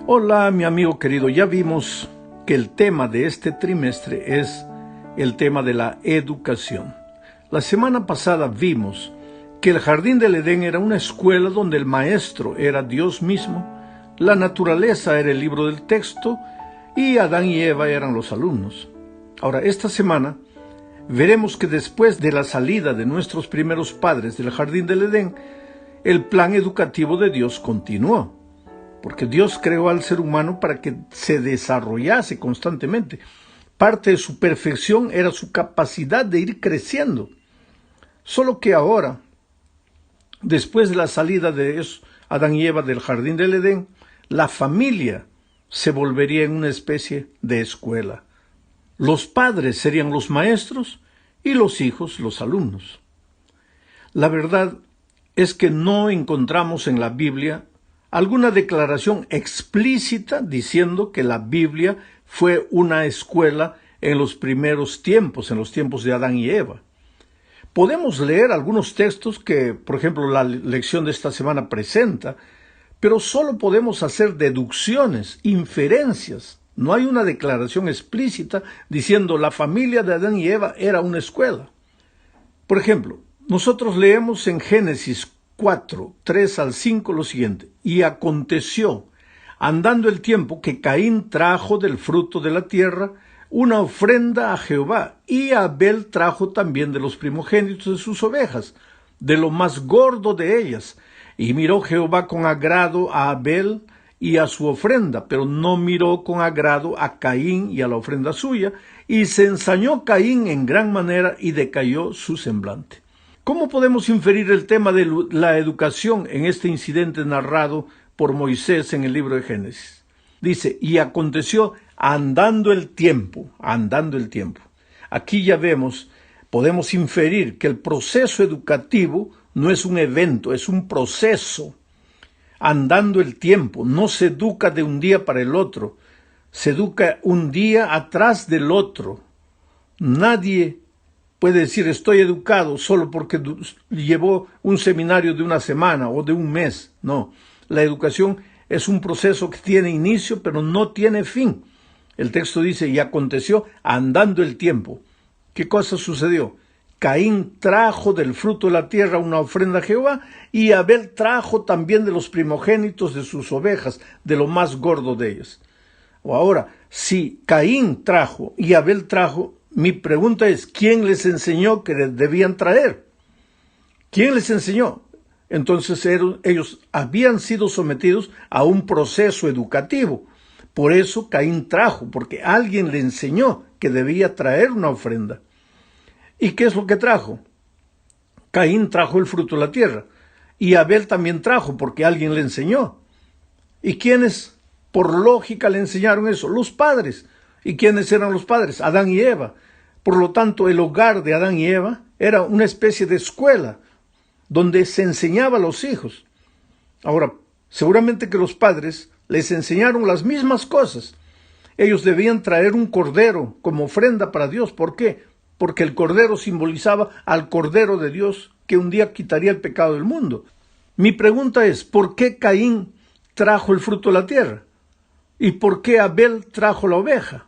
Hola, mi amigo querido. Ya vimos que el tema de este trimestre es el tema de la educación. La semana pasada vimos que el jardín del Edén era una escuela donde el maestro era Dios mismo, la naturaleza era el libro del texto y Adán y Eva eran los alumnos. Ahora, esta semana veremos que después de la salida de nuestros primeros padres del jardín del Edén, el plan educativo de Dios continuó. Porque Dios creó al ser humano para que se desarrollase constantemente. Parte de su perfección era su capacidad de ir creciendo. Solo que ahora, después de la salida de Adán y Eva del jardín del Edén, la familia se volvería en una especie de escuela. Los padres serían los maestros y los hijos los alumnos. La verdad es que no encontramos en la Biblia alguna declaración explícita diciendo que la Biblia fue una escuela en los primeros tiempos, en los tiempos de Adán y Eva. Podemos leer algunos textos que, por ejemplo, la lección de esta semana presenta, pero solo podemos hacer deducciones, inferencias. No hay una declaración explícita diciendo la familia de Adán y Eva era una escuela. Por ejemplo, nosotros leemos en Génesis 4, 3 al 5 lo siguiente: y aconteció, andando el tiempo, que Caín trajo del fruto de la tierra una ofrenda a Jehová, y Abel trajo también de los primogénitos de sus ovejas, de lo más gordo de ellas. Y miró Jehová con agrado a Abel y a su ofrenda, pero no miró con agrado a Caín y a la ofrenda suya, y se ensañó Caín en gran manera y decayó su semblante. ¿Cómo podemos inferir el tema de la educación en este incidente narrado por Moisés en el libro de Génesis? Dice, y aconteció andando el tiempo. Aquí ya podemos inferir que el proceso educativo no es un evento, es un proceso. Andando el tiempo, no se educa de un día para el otro, se educa un día atrás del otro. Nadie puede decir estoy educado solo porque llevó un seminario de una semana o de un mes. No, la educación es un proceso que tiene inicio pero no tiene fin. El texto dice, y aconteció andando el tiempo. ¿Qué cosa sucedió? Caín trajo del fruto de la tierra una ofrenda a Jehová, y Abel trajo también de los primogénitos de sus ovejas, de lo más gordo de ellas. O ahora, si Caín trajo y Abel trajo, mi pregunta es, ¿quién les enseñó que debían traer? ¿Quién les enseñó? Entonces ellos habían sido sometidos a un proceso educativo. Por eso Caín trajo, porque alguien le enseñó que debía traer una ofrenda. ¿Y qué es lo que trajo? Caín trajo el fruto de la tierra. Y Abel también trajo, porque alguien le enseñó. ¿Y quiénes, por lógica, le enseñaron eso? Los padres. ¿Y quiénes eran los padres? Adán y Eva. Por lo tanto, el hogar de Adán y Eva era una especie de escuela donde se enseñaba a los hijos. Ahora, seguramente que los padres les enseñaron las mismas cosas. Ellos debían traer un cordero como ofrenda para Dios. ¿Por qué? Porque el cordero simbolizaba al Cordero de Dios que un día quitaría el pecado del mundo. Mi pregunta es, ¿por qué Caín trajo el fruto de la tierra? ¿Y por qué Abel trajo la oveja?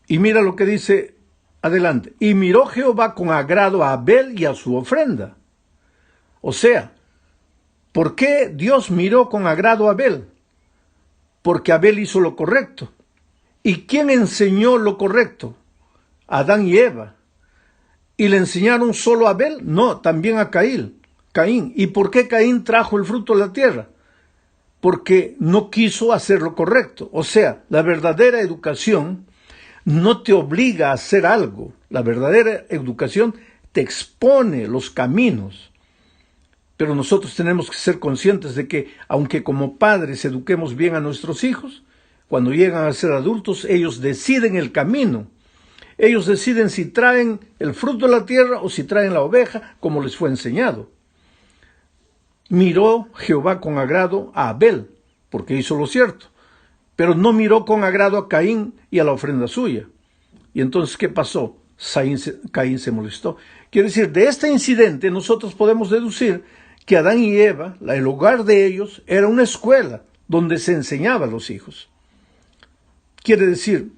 Y mira lo que dice adelante. Y miró Jehová con agrado a Abel y a su ofrenda. O sea, ¿por qué Dios miró con agrado a Abel? Porque Abel hizo lo correcto. ¿Y quién enseñó lo correcto? Adán y Eva. ¿Y le enseñaron solo a Abel? No, también a Caín. ¿Y por qué Caín trajo el fruto de la tierra? Porque no quiso hacer lo correcto. O sea, la verdadera educación no te obliga a hacer algo. La verdadera educación te expone los caminos. Pero nosotros tenemos que ser conscientes de que, aunque como padres eduquemos bien a nuestros hijos, cuando llegan a ser adultos, ellos deciden el camino. Ellos deciden si traen el fruto de la tierra o si traen la oveja, como les fue enseñado. Miró Jehová con agrado a Abel, porque hizo lo cierto, pero no miró con agrado a Caín y a la ofrenda suya. Y entonces, ¿qué pasó? Caín se molestó. Quiere decir, de este incidente nosotros podemos deducir que Adán y Eva, el hogar de ellos, era una escuela donde se enseñaba a los hijos. Quiere decir,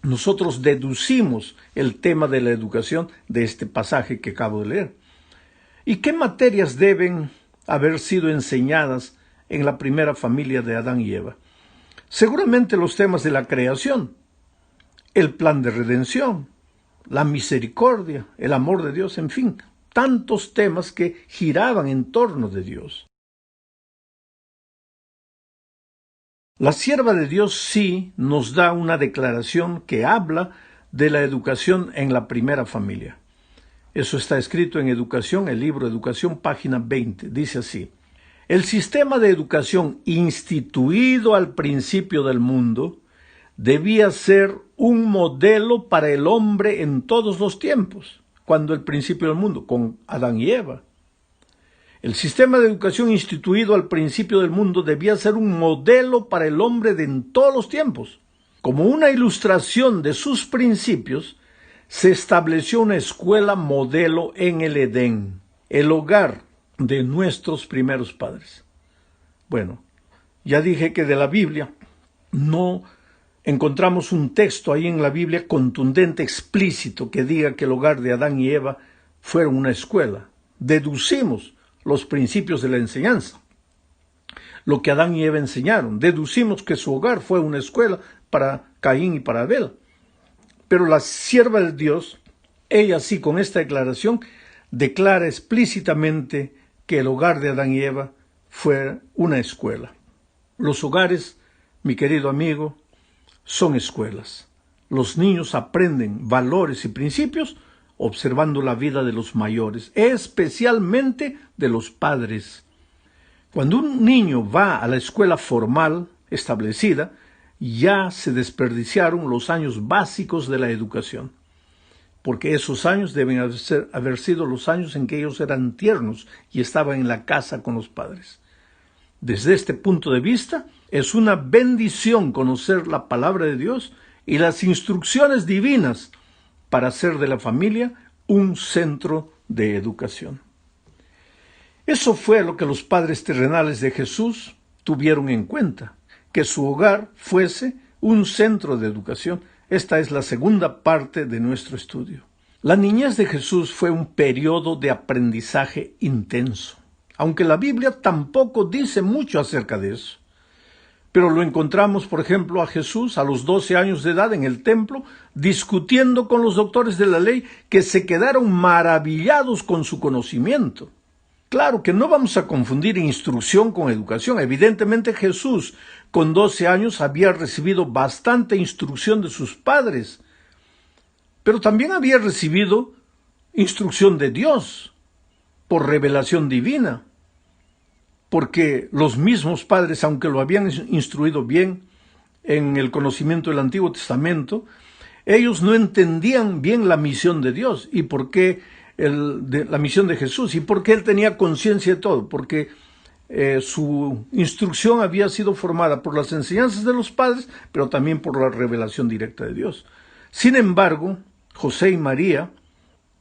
nosotros deducimos el tema de la educación de este pasaje que acabo de leer. ¿Y qué materias deben haber sido enseñadas en la primera familia de Adán y Eva? Seguramente los temas de la creación, el plan de redención, la misericordia, el amor de Dios, en fin, tantos temas que giraban en torno de Dios. La sierva de Dios sí nos da una declaración que habla de la educación en la primera familia. Eso está escrito en Educación, el libro Educación, página 20. Dice así: el sistema de educación instituido al principio del mundo debía ser un modelo para el hombre en todos los tiempos, cuando el principio del mundo, con Adán y Eva. El sistema de educación instituido al principio del mundo debía ser un modelo para el hombre de en todos los tiempos. Como una ilustración de sus principios, se estableció una escuela modelo en el Edén, el hogar de nuestros primeros padres. Bueno, ya dije que de la Biblia no encontramos un texto ahí en la Biblia contundente, explícito, que diga que el hogar de Adán y Eva fueron una escuela. Deducimos los principios de la enseñanza, lo que Adán y Eva enseñaron. Deducimos que su hogar fue una escuela para Caín y para Abel. Pero la sierva de Dios, ella sí, con esta declaración, declara explícitamente que el hogar de Adán y Eva fue una escuela. Los hogares, mi querido amigo, son escuelas. Los niños aprenden valores y principios observando la vida de los mayores, especialmente de los padres. Cuando un niño va a la escuela formal establecida, ya se desperdiciaron los años básicos de la educación, porque esos años deben haber sido los años en que ellos eran tiernos y estaban en la casa con los padres. Desde este punto de vista, es una bendición conocer la palabra de Dios y las instrucciones divinas para hacer de la familia un centro de educación. Eso fue lo que los padres terrenales de Jesús tuvieron en cuenta, que su hogar fuese un centro de educación. Esta es la segunda parte de nuestro estudio. La niñez de Jesús fue un periodo de aprendizaje intenso, aunque la Biblia tampoco dice mucho acerca de eso. Pero lo encontramos, por ejemplo, a Jesús a los 12 años de edad en el templo, discutiendo con los doctores de la ley que se quedaron maravillados con su conocimiento. Claro que no vamos a confundir instrucción con educación. Evidentemente Jesús, con 12 años, había recibido bastante instrucción de sus padres, pero también había recibido instrucción de Dios por revelación divina, porque los mismos padres, aunque lo habían instruido bien en el conocimiento del Antiguo Testamento, ellos no entendían bien la misión de Dios y por qué la misión de Jesús, y por qué él tenía conciencia de todo, porque su instrucción había sido formada por las enseñanzas de los padres, pero también por la revelación directa de Dios. Sin embargo, José y María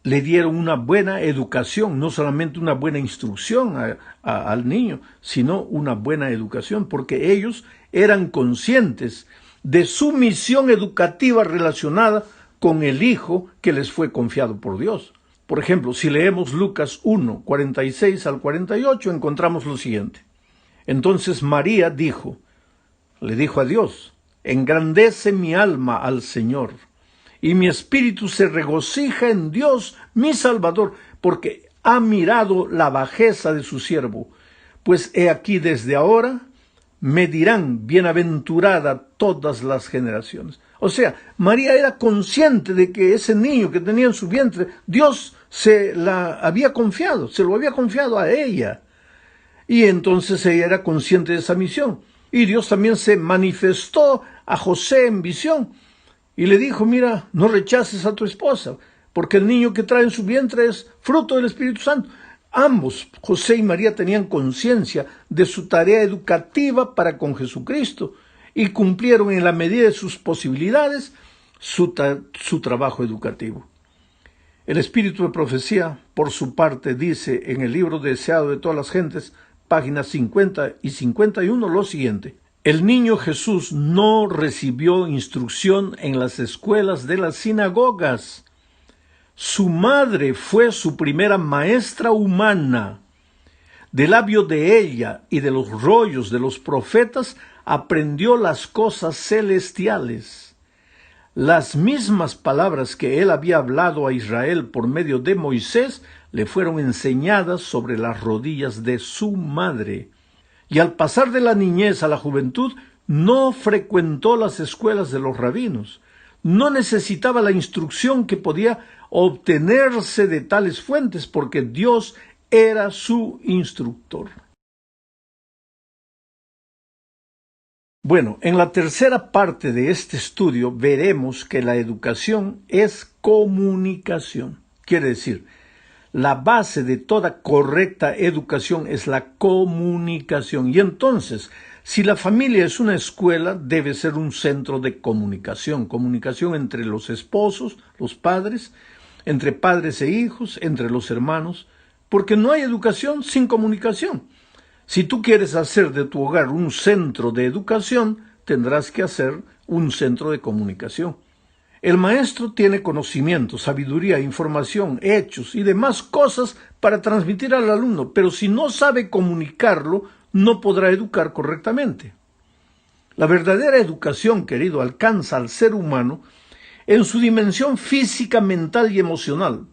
le dieron una buena educación, no solamente una buena instrucción al niño, sino una buena educación, porque ellos eran conscientes de su misión educativa relacionada con el Hijo que les fue confiado por Dios. Por ejemplo, si leemos Lucas 1, 46 al 48, encontramos lo siguiente. Entonces María le dijo a Dios: engrandece mi alma al Señor, y mi espíritu se regocija en Dios mi Salvador, porque ha mirado la bajeza de su siervo. Pues he aquí desde ahora me dirán bienaventurada todas las generaciones. O sea, María era consciente de que ese niño que tenía en su vientre, Dios se lo había confiado a ella. Y entonces ella era consciente de esa misión. Y Dios también se manifestó a José en visión. Y le dijo: mira, no rechaces a tu esposa, porque el niño que trae en su vientre es fruto del Espíritu Santo. Ambos, José y María, tenían conciencia de su tarea educativa para con Jesucristo y cumplieron en la medida de sus posibilidades su trabajo educativo. El Espíritu de Profecía, por su parte, dice en el libro Deseado de todas las gentes, páginas 50 y 51, lo siguiente: El niño Jesús no recibió instrucción en las escuelas de las sinagogas. Su madre fue su primera maestra humana. Del labio de ella y de los rollos de los profetas aprendió las cosas celestiales. Las mismas palabras que él había hablado a Israel por medio de Moisés le fueron enseñadas sobre las rodillas de su madre. Y al pasar de la niñez a la juventud, no frecuentó las escuelas de los rabinos. No necesitaba la instrucción que podía obtenerse de tales fuentes, porque Dios era su instructor. Bueno, en la tercera parte de este estudio veremos que la educación es comunicación. Quiere decir, la base de toda correcta educación es la comunicación. Y entonces, si la familia es una escuela, debe ser un centro de comunicación. Comunicación entre los esposos, los padres, entre padres e hijos, entre los hermanos, porque no hay educación sin comunicación. Si tú quieres hacer de tu hogar un centro de educación, tendrás que hacer un centro de comunicación. El maestro tiene conocimiento, sabiduría, información, hechos y demás cosas para transmitir al alumno, pero si no sabe comunicarlo, no podrá educar correctamente. La verdadera educación, querido, alcanza al ser humano en su dimensión física, mental y emocional.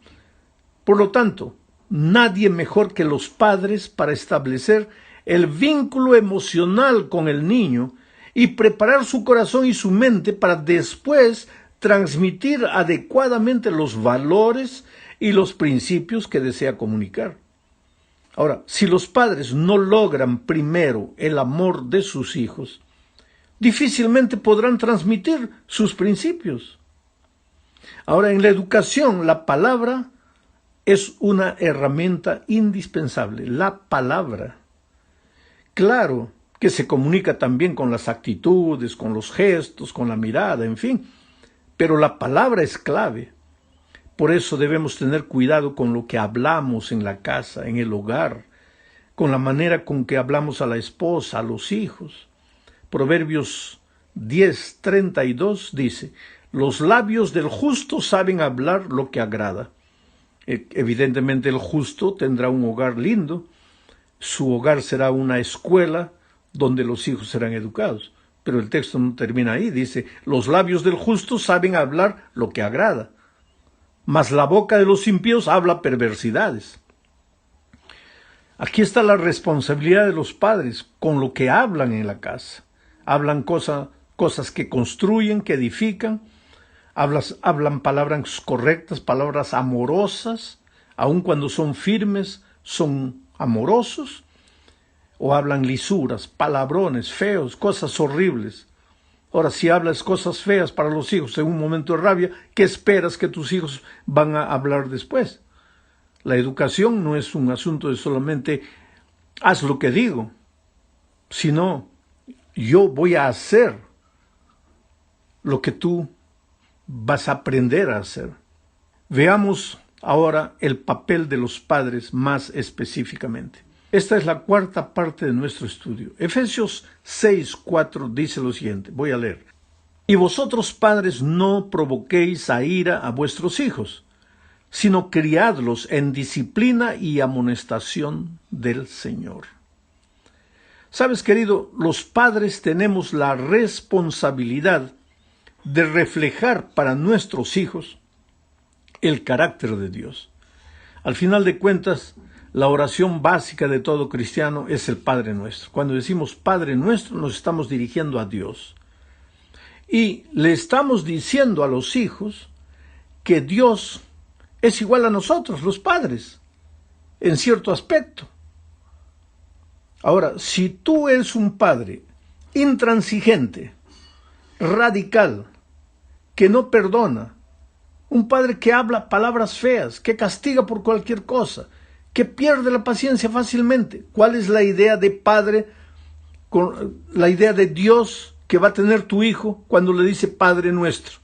Por lo tanto, nadie mejor que los padres para establecer el vínculo emocional con el niño y preparar su corazón y su mente para después transmitir adecuadamente los valores y los principios que desea comunicar. Ahora, si los padres no logran primero el amor de sus hijos, difícilmente podrán transmitir sus principios. Ahora, en la educación, la palabra es una herramienta indispensable. La palabra. Claro que se comunica también con las actitudes, con los gestos, con la mirada, en fin. Pero la palabra es clave. Por eso debemos tener cuidado con lo que hablamos en la casa, en el hogar, con la manera con que hablamos a la esposa, a los hijos. Proverbios 10:32 dice, los labios del justo saben hablar lo que agrada. Evidentemente el justo tendrá un hogar lindo, su hogar será una escuela donde los hijos serán educados. Pero el texto no termina ahí, dice, los labios del justo saben hablar lo que agrada, mas la boca de los impíos habla perversidades. Aquí está la responsabilidad de los padres con lo que hablan en la casa. Hablan cosas que construyen, que edifican, hablan palabras correctas, palabras amorosas, aun cuando son firmes, son amorosos, o hablan lisuras, palabrones, feos, cosas horribles. Ahora, si hablas cosas feas para los hijos en un momento de rabia, ¿qué esperas que tus hijos van a hablar después? La educación no es un asunto de solamente haz lo que digo, sino yo voy a hacer lo que tú vas a aprender a hacer. Veamos ahora el papel de los padres más específicamente. Esta es la cuarta parte de nuestro estudio. Efesios 6:4 dice lo siguiente, voy a leer. Y vosotros, padres, no provoquéis a ira a vuestros hijos, sino criadlos en disciplina y amonestación del Señor. Sabes, querido, los padres tenemos la responsabilidad de reflejar para nuestros hijos el carácter de Dios. Al final de cuentas, la oración básica de todo cristiano es el Padre Nuestro. Cuando decimos Padre Nuestro, nos estamos dirigiendo a Dios. Y le estamos diciendo a los hijos que Dios es igual a nosotros, los padres, en cierto aspecto. Ahora, si tú eres un padre intransigente, radical, que no perdona, un padre que habla palabras feas, que castiga por cualquier cosa, que pierde la paciencia fácilmente. ¿Cuál es la idea de padre, la idea de Dios que va a tener tu hijo cuando le dice Padre Nuestro?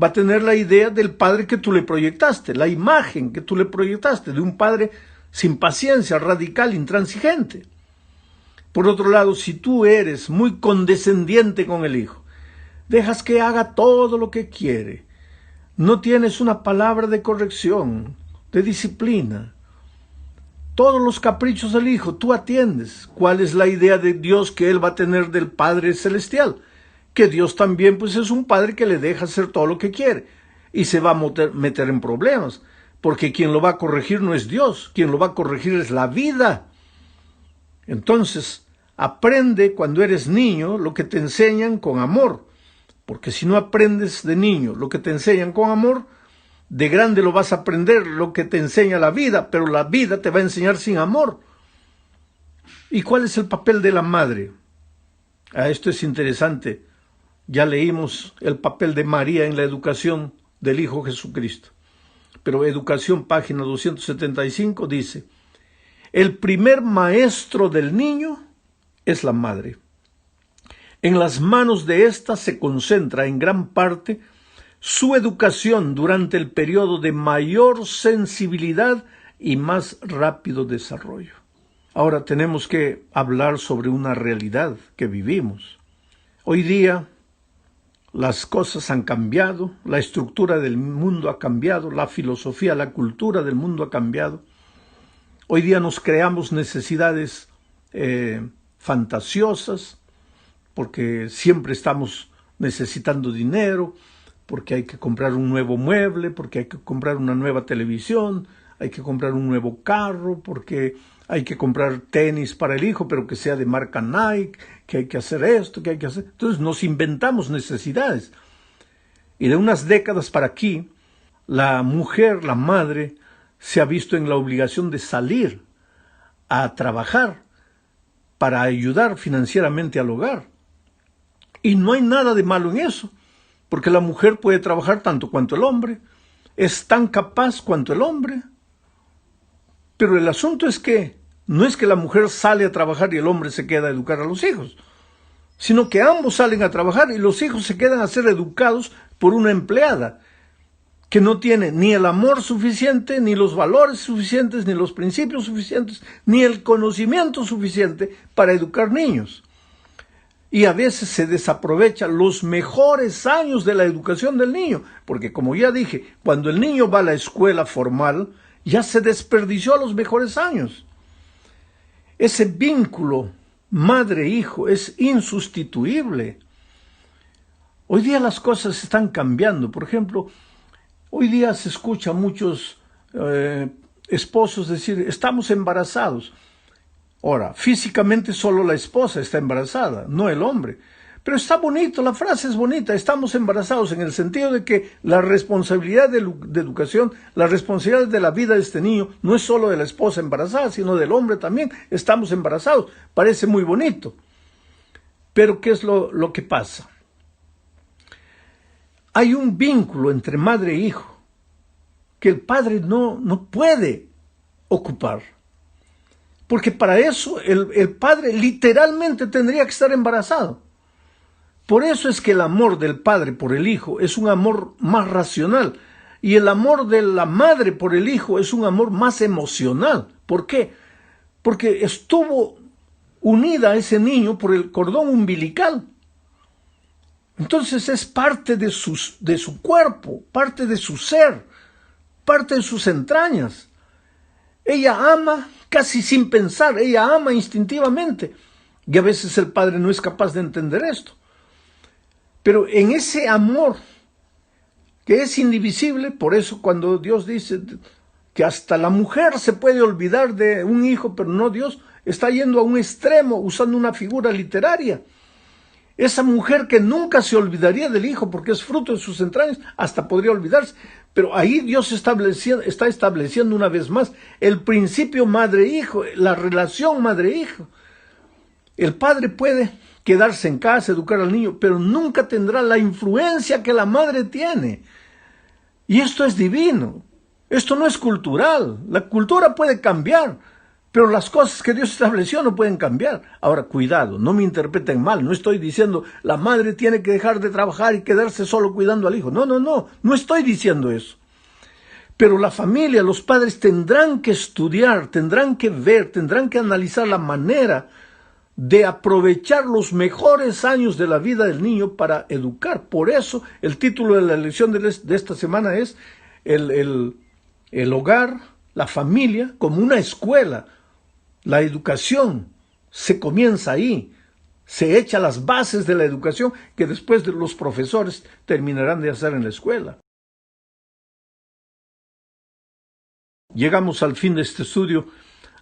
Va a tener la idea del padre que tú le proyectaste, la imagen que tú le proyectaste, de un padre sin paciencia, radical, intransigente. Por otro lado, si tú eres muy condescendiente con el hijo, dejas que haga todo lo que quiere, no tienes una palabra de corrección, de disciplina, todos los caprichos del hijo tú atiendes. ¿Cuál es la idea de Dios que él va a tener del Padre Celestial? Que Dios también pues es un padre que le deja hacer todo lo que quiere y se va a meter en problemas, porque quien lo va a corregir no es Dios, quien lo va a corregir es la vida. Entonces, aprende cuando eres niño lo que te enseñan con amor, porque si no aprendes de niño lo que te enseñan con amor, de grande lo vas a aprender lo que te enseña la vida, pero la vida te va a enseñar sin amor. ¿Y cuál es el papel de la madre? Esto es interesante. Ya leímos el papel de María en la educación del Hijo Jesucristo. Pero Educación, página 275, dice: el primer maestro del niño es la madre. En las manos de ésta se concentra en gran parte su educación durante el periodo de mayor sensibilidad y más rápido desarrollo. Ahora tenemos que hablar sobre una realidad que vivimos. Hoy día las cosas han cambiado, la estructura del mundo ha cambiado, la filosofía, la cultura del mundo ha cambiado. Hoy día nos creamos necesidades fantasiosas, porque siempre estamos necesitando dinero, porque hay que comprar un nuevo mueble, porque hay que comprar una nueva televisión, hay que comprar un nuevo carro, porque hay que comprar tenis para el hijo, pero que sea de marca Nike, que hay que hacer esto, que hay que hacer... Entonces nos inventamos necesidades. Y de unas décadas para aquí, la mujer, la madre, se ha visto en la obligación de salir a trabajar para ayudar financieramente al hogar. Y no hay nada de malo en eso, porque la mujer puede trabajar tanto cuanto el hombre, es tan capaz cuanto el hombre. Pero el asunto es que no es que la mujer sale a trabajar y el hombre se queda a educar a los hijos, sino que ambos salen a trabajar y los hijos se quedan a ser educados por una empleada que no tiene ni el amor suficiente, ni los valores suficientes, ni los principios suficientes, ni el conocimiento suficiente para educar niños. Y a veces se desaprovechan los mejores años de la educación del niño, porque como ya dije, cuando el niño va a la escuela formal, ya se desperdició los mejores años. Ese vínculo madre-hijo es insustituible. Hoy día las cosas están cambiando. Por ejemplo, hoy día se escucha a muchos esposos decir, estamos embarazados. Ahora, físicamente solo la esposa está embarazada, no el hombre. Pero está bonito, la frase es bonita, estamos embarazados en el sentido de que la responsabilidad de educación, la responsabilidad de la vida de este niño, no es solo de la esposa embarazada, sino del hombre también. Estamos embarazados, parece muy bonito. Pero ¿qué es lo que pasa? Hay un vínculo entre madre e hijo que el padre no puede ocupar. Porque para eso el padre literalmente tendría que estar embarazado. Por eso es que el amor del padre por el hijo es un amor más racional. Y el amor de la madre por el hijo es un amor más emocional. ¿Por qué? Porque estuvo unida a ese niño por el cordón umbilical. Entonces es parte de su cuerpo, parte de su ser, parte de sus entrañas. Ella ama casi sin pensar, ella ama instintivamente. Y a veces el padre no es capaz de entender esto. Pero en ese amor que es indivisible, por eso cuando Dios dice que hasta la mujer se puede olvidar de un hijo, pero no Dios, está yendo a un extremo usando una figura literaria. Esa mujer que nunca se olvidaría del hijo porque es fruto de sus entrañas, hasta podría olvidarse. Pero ahí Dios está estableciendo una vez más el principio madre-hijo, la relación madre-hijo. El padre puede quedarse en casa, educar al niño, pero nunca tendrá la influencia que la madre tiene. Y esto es divino. Esto no es cultural. La cultura puede cambiar, pero las cosas que Dios estableció no pueden cambiar. Ahora, cuidado, no me interpreten mal. No estoy diciendo la madre tiene que dejar de trabajar y quedarse solo cuidando al hijo. No estoy diciendo eso. Pero la familia, los padres tendrán que estudiar, tendrán que ver, tendrán que analizar la manera de aprovechar los mejores años de la vida del niño para educar. Por eso el título de la lección de esta semana es el hogar, la familia como una escuela. La educación se comienza ahí. Se echa las bases de la educación que después los profesores terminarán de hacer en la escuela. Llegamos al fin de este estudio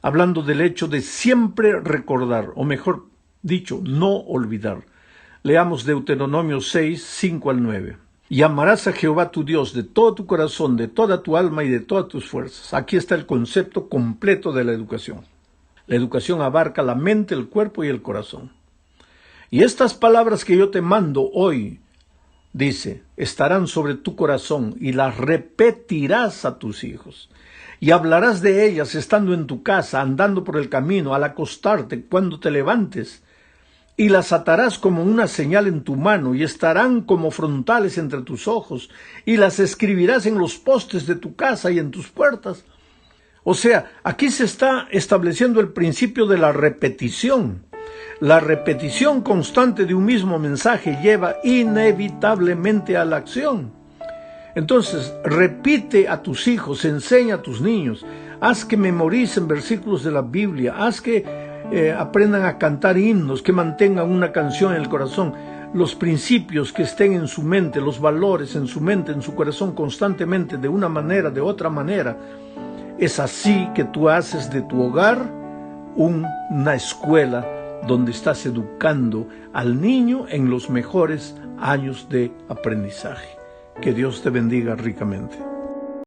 hablando del hecho de siempre recordar, o mejor dicho, no olvidar. Leamos Deuteronomio 6, 5 al 9. Y amarás a Jehová tu Dios de todo tu corazón, de toda tu alma y de todas tus fuerzas. Aquí está el concepto completo de la educación. La educación abarca la mente, el cuerpo y el corazón. Y estas palabras que yo te mando hoy, dice, estarán sobre tu corazón y las repetirás a tus hijos. Y hablarás de ellas estando en tu casa, andando por el camino, al acostarte, cuando te levantes. Y las atarás como una señal en tu mano, y estarán como frontales entre tus ojos, y las escribirás en los postes de tu casa y en tus puertas. O sea, aquí se está estableciendo el principio de la repetición. La repetición constante de un mismo mensaje lleva inevitablemente a la acción. Entonces, repite a tus hijos, enseña a tus niños, haz que memoricen versículos de la Biblia, haz que aprendan a cantar himnos, que mantengan una canción en el corazón, los principios que estén en su mente, los valores en su mente, en su corazón constantemente, de una manera, de otra manera. Es así que tú haces de tu hogar una escuela donde estás educando al niño en los mejores años de aprendizaje. Que Dios te bendiga ricamente.